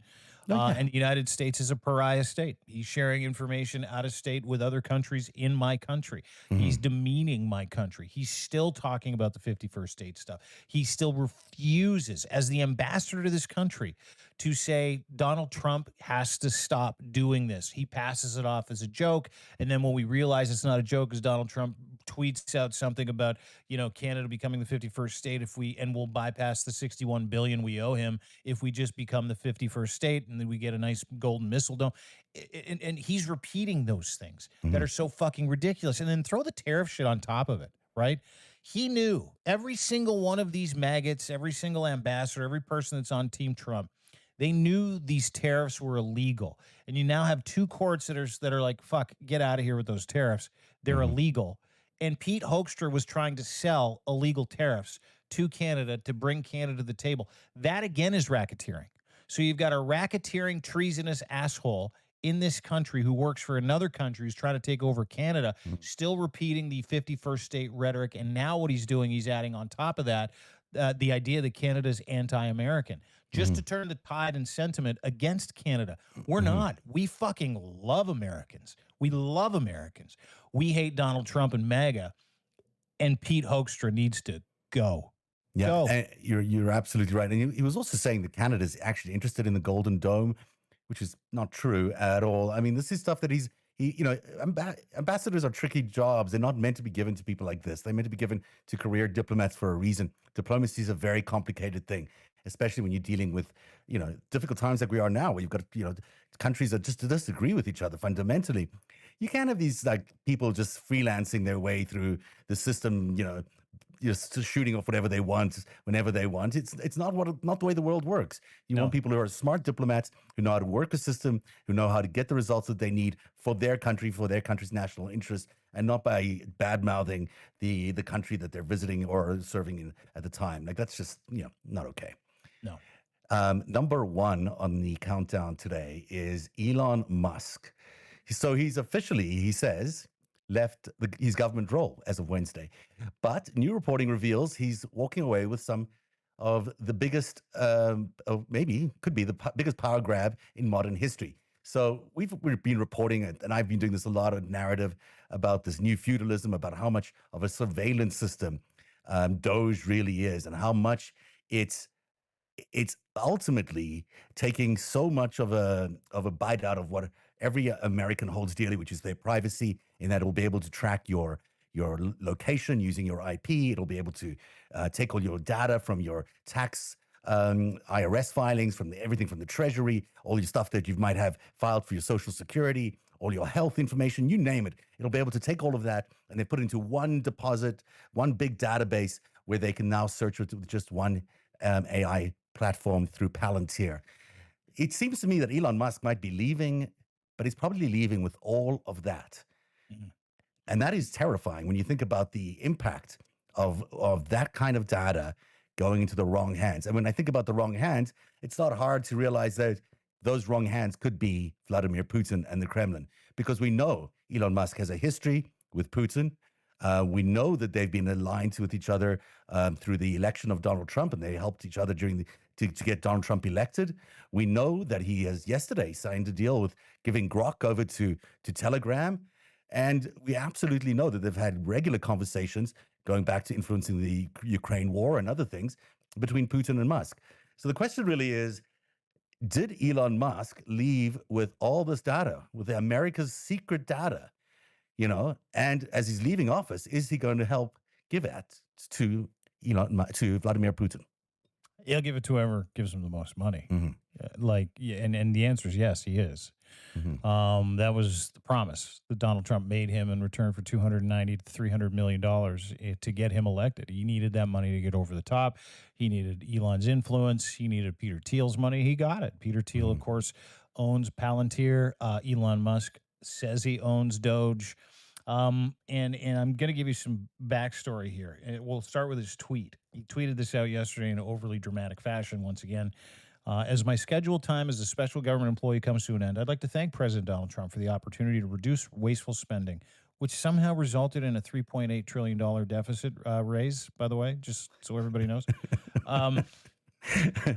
Oh yeah. And the United States is a pariah state. He's sharing information out of state with other countries in my country. He's Mm-hmm. demeaning my country. He's still talking about the 51st state stuff. He still refuses, as the ambassador to this country, to say Donald Trump has to stop doing this. He passes it off as a joke. And then when we realize it's not a joke, as Donald Trump tweets out something about, Canada becoming the 51st state, and we'll bypass the 61 billion we owe him if we just become the 51st state, and then we get a nice golden missile dome. And he's repeating those things that Mm-hmm. are so fucking ridiculous. And then throw the tariff shit on top of it, right? He knew every single one of these maggots, every single ambassador, every person that's on Team Trump, they knew these tariffs were illegal. And you now have two courts that are like, fuck, get out of here with those tariffs. They're Mm-hmm. illegal. And Pete Hoekstra was trying to sell illegal tariffs to Canada to bring Canada to the table. That again is racketeering. So you've got a racketeering, treasonous asshole in this country who works for another country who's trying to take over Canada, still repeating the 51st state rhetoric. And now what he's doing, he's adding on top of that the idea that Canada's anti-American, just Mm-hmm. to turn the tide and sentiment against Canada. We're Mm-hmm. not. We fucking love Americans. We love Americans. We hate Donald Trump and MAGA, and Pete Hoekstra needs to go. Yeah, Go. and you're absolutely right. And he was also saying that Canada's actually interested in the Golden Dome, which is not true at all. I mean, this is stuff that ambassadors are tricky jobs. They're not meant to be given to people like this. They're meant to be given to career diplomats for a reason. Diplomacy is a very complicated thing, especially when you're dealing with, difficult times like we are now, where you've got, countries that just disagree with each other fundamentally. You can't have these like people just freelancing their way through the system, just shooting off whatever they want whenever they want. It's not the way the world works. You want No. people who are smart diplomats, who know how to work a system, who know how to get the results that they need for their country, for their country's national interest, and not by bad mouthing the country that they're visiting or serving in at the time. Like that's just not okay. No. Number one on the countdown today is Elon Musk. So he's officially, he says, left his government role as of Wednesday. But new reporting reveals he's walking away with some of the biggest, maybe could be the biggest power grab in modern history. So we've been reporting it, and I've been doing this a lot of narrative about this new feudalism, about how much of a surveillance system Doge really is, and how much it's it's ultimately taking so much of a bite out of what every American holds dearly, which is their privacy, in that it will be able to track your location using your IP. It'll be able to take all your data from your tax IRS filings, from everything from the Treasury, all your stuff that you might have filed for your Social Security, all your health information, you name it. It'll be able to take all of that and they put it into one deposit, one big database where they can now search it with just one AI platform through Palantir. It seems to me that Elon Musk might be leaving, but he's probably leaving with all of that. Mhm. And that is terrifying when you think about the impact of that kind of data going into the wrong hands. And when I think about the wrong hands, it's not hard to realize that those wrong hands could be Vladimir Putin and the Kremlin, because we know Elon Musk has a history with Putin. We know that they've been aligned with each other through the election of Donald Trump, and they helped each other during to get Donald Trump elected. We know that he has yesterday signed a deal with giving Grok over to Telegram. And we absolutely know that they've had regular conversations going back to influencing the Ukraine war and other things between Putin and Musk. So the question really is, did Elon Musk leave with all this data, with America's secret data, and as he's leaving office, is he going to help give it to to Vladimir Putin? He'll give it to whoever gives him the most money. Hmm. Yeah, and the answer is yes, he is. Hmm. That was the promise that Donald Trump made him in return for $290 to $300 million to get him elected. He needed that money to get over the top. He needed Elon's influence. He needed Peter Thiel's money. He got it. Peter Thiel, of Hmm. course, owns Palantir. Elon Musk says he owns Doge. And I'm going to give you some backstory here. And we'll start with his tweet. He tweeted this out yesterday in overly dramatic fashion once again. As my scheduled time as a special government employee comes to an end, I'd like to thank President Donald Trump for the opportunity to reduce wasteful spending, which somehow resulted in a $3.8 trillion deficit raise, by the way, just so everybody knows. Um,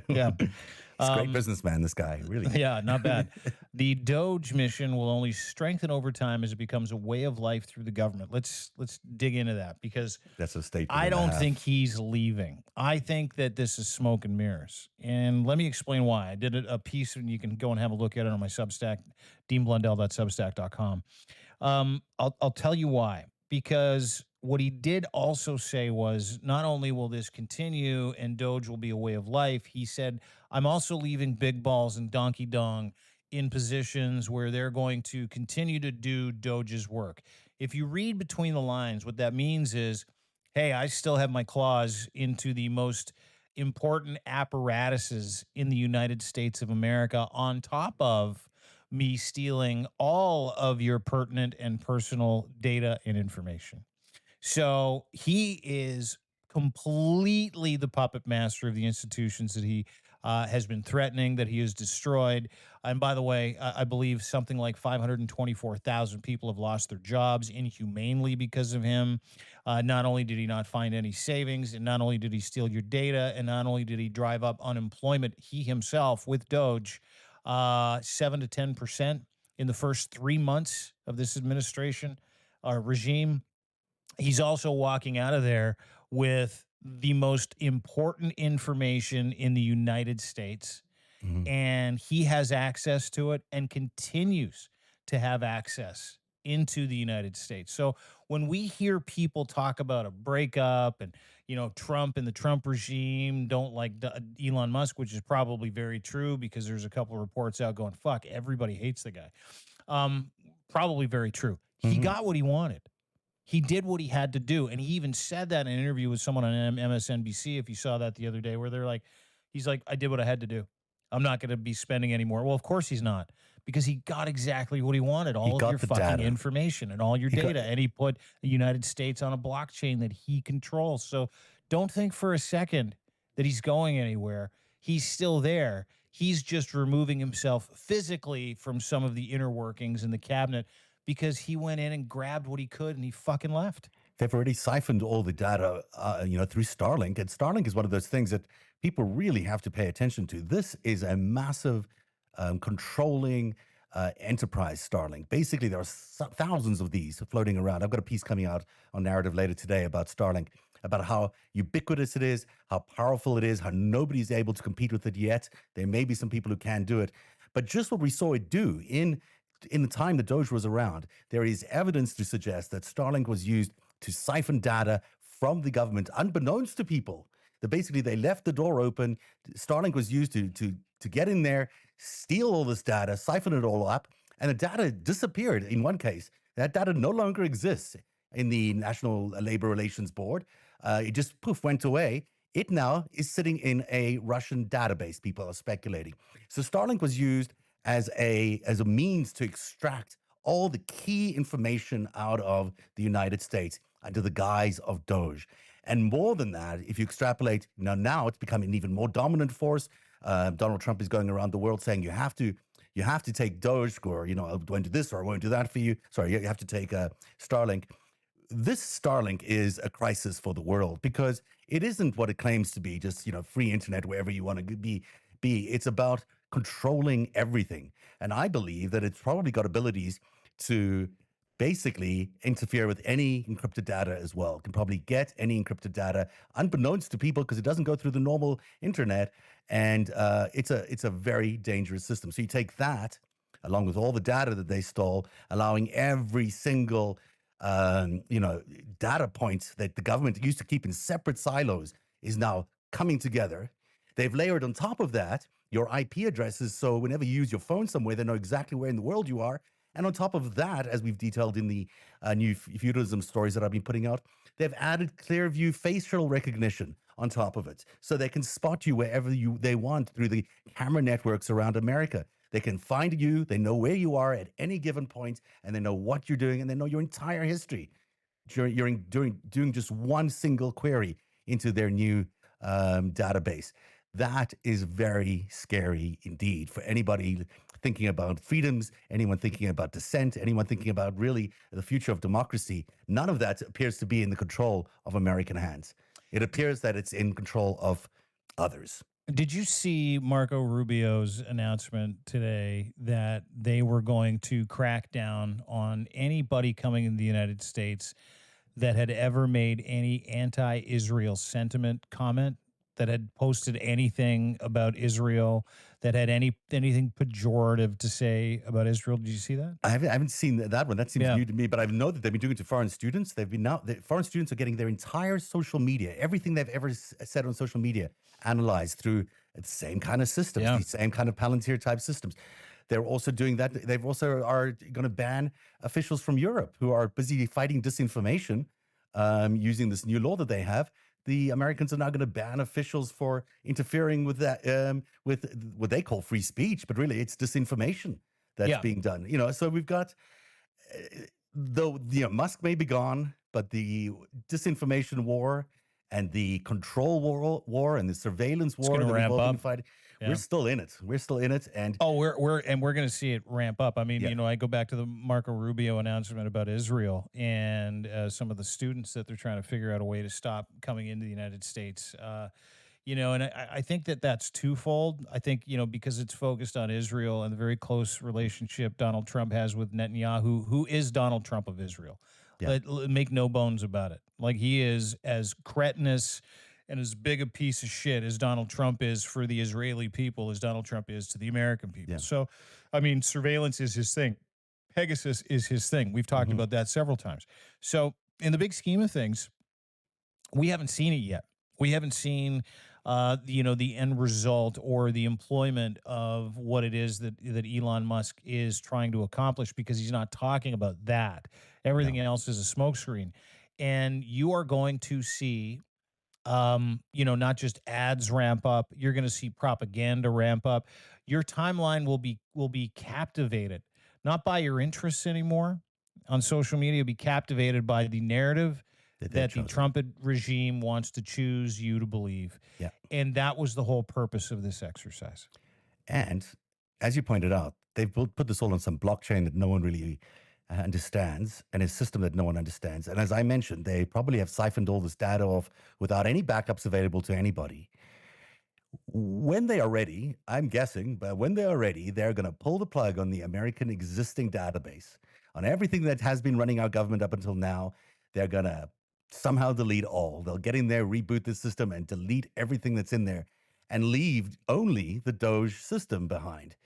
yeah. He's a great Um, businessman, this guy, really. yeah, not bad. The Doge mission will only strengthen over time as it becomes a way of life through the government. Let's dig into that because That's a statement I and a don't think half. he's leaving. I think that this is smoke and mirrors. And let me explain why. I did a piece, and you can go and have a look at it on my Substack, deanblundell.substack.com. I'll tell you why. Because what he did also say was not only will this continue and Doge will be a way of life, he said, I'm also leaving big balls and donkey dong in positions where they're going to continue to do Doge's work. If you read between the lines, what that means is, hey, I still have my claws into the most important apparatuses in the United States of America, on top of me stealing all of your pertinent and personal data and information. So he is completely the puppet master of the institutions that he has been threatening, that he has destroyed. And by the way, I believe something like 524,000 people have lost their jobs inhumanely because of him. Not only did he not find any savings, and not only did he steal your data, and not only did he drive up unemployment, he himself with Doge 7 to 10% in the first 3 months of this administration regime. He's also walking out of there with the most important information in the United States, Mhm. and he has access to it and continues to have access into the United States. So when we hear people talk about a breakup and Trump and the Trump regime don't like Elon Musk, which is probably very true because there's a couple of reports out going, fuck, everybody hates the guy. Um, Probably very true. He Mhm. got what he wanted. He did what he had to do. And he even said that in an interview with someone on MSNBC, if you saw that the other day, where they're like, he's like, I did what I had to do. I'm not going to be spending anymore. Well, of course he's not, because he got exactly what he wanted, He all of your got the fucking data. information and all your He got data. And he put the United States on a blockchain that he controls. So don't think for a second that he's going anywhere. He's still there. He's just removing himself physically from some of the inner workings in the cabinet because he went in and grabbed what he could and he fucking left. They've already siphoned all the data, through Starlink, and Starlink is one of those things that people really have to pay attention to. This is a massive, controlling enterprise. Starlink. Basically, there are thousands of these floating around. I've got a piece coming out on Narrative later today about Starlink, about how ubiquitous it is, how powerful it is, how nobody's able to compete with it yet. There may be some people who can do it, but just what we saw it do in the time that Doge was around, there is evidence to suggest that Starlink was used to siphon data from the government, unbeknownst to people. That basically they left the door open. Starlink was used to get in there, steal all this data, siphon it all up, and the data disappeared. In one case, that data no longer exists in the National Labor Relations Board. It just poof went away. It now is sitting in a Russian database. People are speculating. So Starlink was used as a means to extract all the key information out of the United States under the guise of Doge. And more than that, if you extrapolate, now it's becoming an even more dominant force. Donald Trump is going around the world saying you have to take Doge, or I won't do this or I won't do that for you. Sorry, you have to take Starlink. This Starlink is a crisis for the world because it isn't what it claims to be, just free internet wherever you want to be. It's about controlling everything, and I believe that it's probably got abilities to basically interfere with any encrypted data as well. Can probably get any encrypted data unbeknownst to people because it doesn't go through the normal internet, and it's a very dangerous system. So you take that along with all the data that they stole, allowing every single data point that the government used to keep in separate silos is now coming together. They've layered on top of that your IP addresses, so whenever you use your phone somewhere, they know exactly where in the world you are. And on top of that, as we've detailed in the new feudalism stories that I've been putting out, they've added Clearview facial recognition on top of it, so they can spot you wherever they want through the camera networks around America. They can find you, they know where you are at any given point, and they know what you're doing, and they know your entire history doing just one single query into their new database. That is very scary indeed for anybody thinking about freedoms, anyone thinking about dissent, anyone thinking about really the future of democracy. None of that appears to be in the control of American hands. It appears that it's in control of others. Did you see Marco Rubio's announcement today that they were going to crack down on anybody coming in the United States that had ever made any anti-Israel sentiment comment, that had posted anything about Israel, that had anything pejorative to say about Israel? Did you see that? I haven't seen that one. That seems Yeah. new to me, but I know that they've been doing it to foreign students. The foreign students are getting their entire social media, everything they've ever said on social media, analyzed through the same kind of systems, Yeah. the same kind of Palantir type systems. They're also doing that. They've also are going to ban officials from Europe who are busy fighting disinformation, using this new law that they have. The Americans are now going to ban officials for interfering with that, with what they call free speech, but really it's disinformation that's Yeah. being done. So we've got, though Musk may be gone, but the disinformation war and the control war and the surveillance It's war going to that we've ramp all been up. fighting, Yeah. we're still in it. We're still in it, and Oh, we're going to see it ramp up. I mean, yeah, I go back to the Marco Rubio announcement about Israel and some of the students that they're trying to figure out a way to stop coming into the United States. And I think that that's twofold. I think, because it's focused on Israel and the very close relationship Donald Trump has with Netanyahu, who is Donald Trump of Israel. yeah, Make no bones about it. Like, he is as cretinous and as big a piece of shit as Donald Trump is for the Israeli people as Donald Trump is to the American people. yeah. So, I mean, surveillance is his thing. Pegasus is his thing. We've talked Hmm. about that several times. So, in the big scheme of things, we haven't seen it yet. We haven't seen, the end result or the employment of what it is that Elon Musk is trying to accomplish, because he's not talking about that. Everything No, else is a smokescreen, and you are going to see, not just ads ramp up. You're going to see propaganda ramp up. Your timeline will be captivated, not by your interests anymore on social media. Be captivated by the narrative that they've that the chosen. Trump regime wants to choose you to believe. Yeah. And that was the whole purpose of this exercise. And as you pointed out, they've put this all on some blockchain that no one really understands, and a system that no one understands. And as I mentioned, they probably have siphoned all this data off without any backups available to anybody. When they are ready, I'm guessing, but when they are ready, they're going to pull the plug on the American existing database on everything that has been running our government up until now. They're going to somehow delete all. They'll get in there, reboot the system, and delete everything that's in there and leave only the Doge system behind.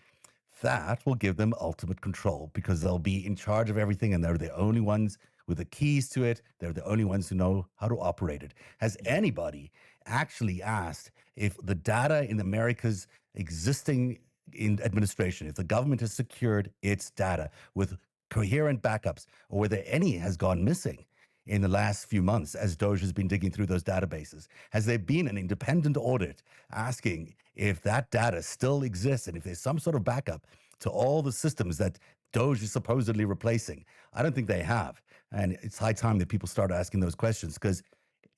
That will give them ultimate control because they'll be in charge of everything and they're the only ones with the keys to it. They're the only ones who know how to operate it. Has anybody actually asked if the data in America's existing in administration, if the government has secured its data with coherent backups, or whether any has gone missing in the last few months as Doge has been digging through those databases? Has there been an independent audit asking if that data still exists and if there's some sort of backup to all the systems that Doge is supposedly replacing? I don't think they have. And it's high time that people start asking those questions because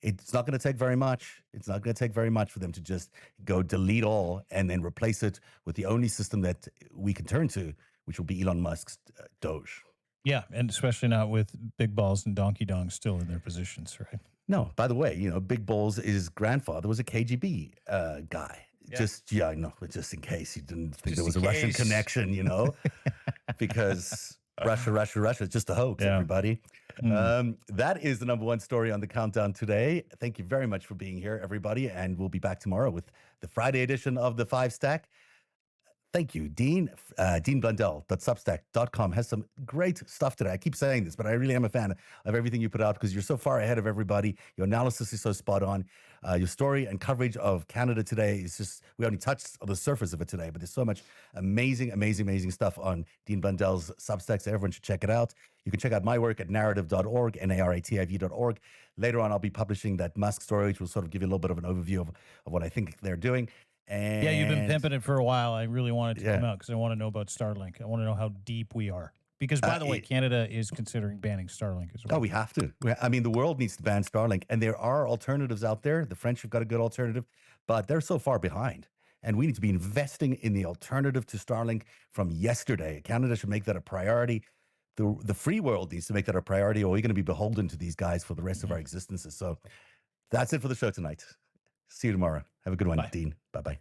it's not going to take very much. It's not going to take very much for them to just go delete all and then replace it with the only system that we can turn to, which will be Elon Musk's Doge. Yeah, and especially not with Big Balls and Donkey Dongs still in their positions, right? No, by the way, Big Balls, his grandfather was a KGB guy. Yeah. Just in case you didn't think there Just was in a Russian case. connection, because Russia, it's just a hoax, Yeah. everybody. That is the number one story on the countdown today. Thank you very much for being here, everybody. And we'll be back tomorrow with the Friday edition of the FiveStack. Thank you, Dean. DeanBlundell.substack.com has some great stuff today. I keep saying this, but I really am a fan of everything you put out because you're so far ahead of everybody. Your analysis is so spot on. Your story and coverage of Canada today is just, we only touched the surface of it today, but there's so much amazing stuff on Dean Blundell's Substack, so everyone should check it out. You can check out my work at narrative.org, narrativ.org. Later on, I'll be publishing that Musk story, which will sort of give you a little bit of an overview of what I think they're doing. And Yeah, you've been pimping it for a while. I really wanted to come out because I want to know about Starlink. I want to know how deep we are. Because, by the way, Canada is considering banning Starlink as well. Oh, we have to. I mean, the world needs to ban Starlink. And there are alternatives out there. The French have got a good alternative, but they're so far behind. And we need to be investing in the alternative to Starlink from yesterday. Canada should make that a priority. The free world needs to make that a priority, or we're going to be beholden to these guys for the rest of our existences. So that's it for the show tonight. See you tomorrow. Have a good one, Dean. Bye-bye.